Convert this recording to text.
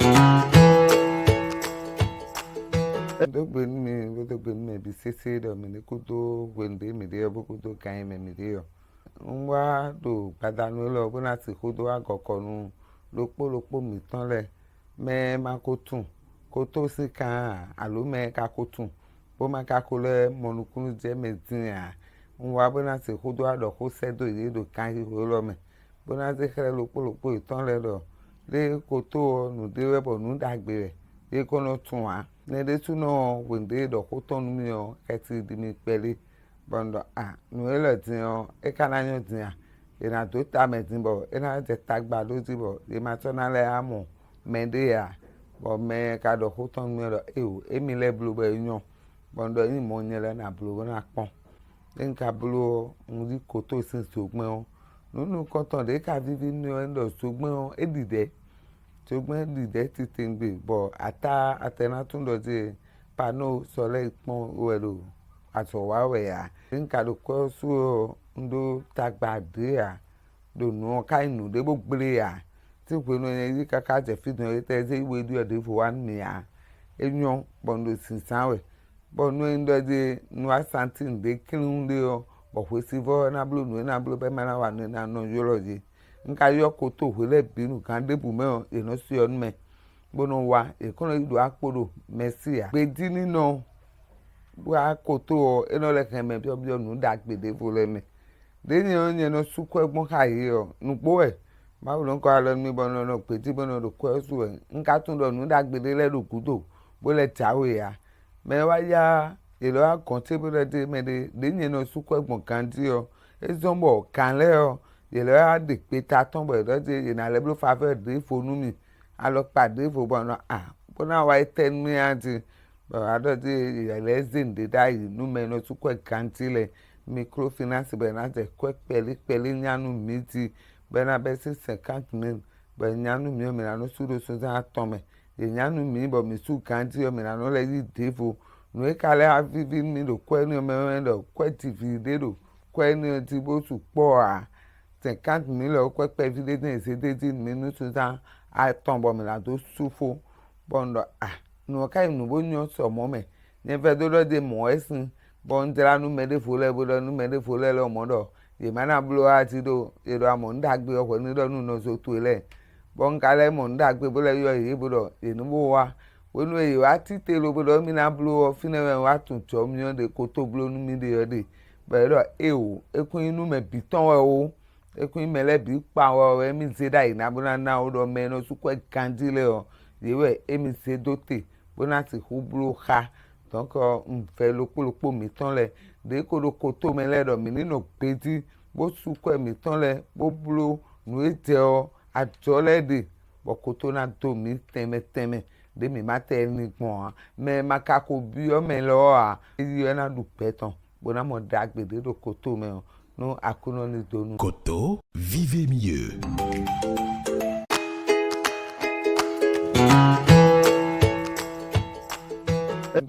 Do ben me bi sese do me ne Qotto wende me de bo Qotto kan me de yo. Nwa do padanu lo bo na ti Qotto agoko nu lopo mi tan le me ma Qotto si kan alo me ka Qotto bo ma ka ko le monukunu je me tin a nwa bo na ti Qotto ado ko se do ye do kan ho lo me bo na ti kre lopo itan le do le Qotto nu de we bo nu dagbe re ye ko no tun wa ne de tu no wende do Qotto nu mi o keti di mi pele bondo nu ele tin o e kana yan tin a e na to ta me tin bo e na je tagba lo ti bo e ma to na le amo me de ya bo me ka do Qotto nu mi do e mi le blu bo yan bondo yin mo yen le na blu na pon en ka blu un Qotto sin sogbon o nunu Qotto de ka vivi ni o ndo sogbon o e dide sogbon dide ti tengbe bo atena tun do je pano sole pon o ero aso wa we ya en ka do ko su ndo tagba de ya do nu ka inu de bo gbere ya ti pe no yen yi kaka je fi no te je iwe du de fo wan mi ya enyon bondo sin sanwe bo nu ndo je nu asanti de kinun de o bo we si vo na blu nu na blu be ma na wa nu na no yoloji nka yo Qotto wele binu kan de bu me o e no si on me bono wa e kono idu akporo merci a gbe di nino wa Qotto o e no le kan me bio nu da gbe de fo le me de ni o yen no su ko egbon ka yi o nu po e ma wo nko alo mi bono no pe ti bono do ko su e nka tun do nu da gbe de le do Qotto bo le tawe ya me wa ya e lo a kon te bo de me de ni no su ko egbon kan ti o e zombo kan le o ye lo a de pe ta ton bo do je ye na le blo fa fe de fo nu mi a lo pàdé fo bo no bo na wa ten mi anti bo ado je ye le zin de dai nu me no su ko kan ti le microfinance be na je ko pele nyanu mi ti be na be 50,000 be nyanu mi o mi na no su do so za ton me ye nyanu mi bo mi su kan ti o mi na no le yi de fo nu e ka le a vivi mi do ko ni o me do ko ti vi de do ko ni ti bo su po 50,000 le ko pe vi de den se de ti mi nu su za a ton bo mi la do su fo bondo nu ka nu bo nyo so mo me ne fe do de mo esin bo ndra nu me de fo le bo do nu me de fo le lo mo do ye ma na blo a ti do ye do mo nda gbe o ni do nu no so to le bo nka le mo nda gbe bo le yo ye bo do ye nu bo wa wo nu ye wa ti te lo bo do mi na blo o fine we wa tun cho mi o de Qotto blo nu mi de yo de be do ekun inu me biton o ekun mele bi pa o emi se dai na bona na o do me no su ko kandile o yewe emi se dote bona ti hublo ha donc fe lopo mi ton le de ko do Qotto me le do mi ni no peti bo su ko mi ton le bo blo nu ete o ajo le de bo Qotto na do mi teme de mi ma te ni pon me ma ka ko bi o me lo yi na du peton bona mo dagbe de do Qotto me o no akuno ni donu. Qotto, vivez mieux.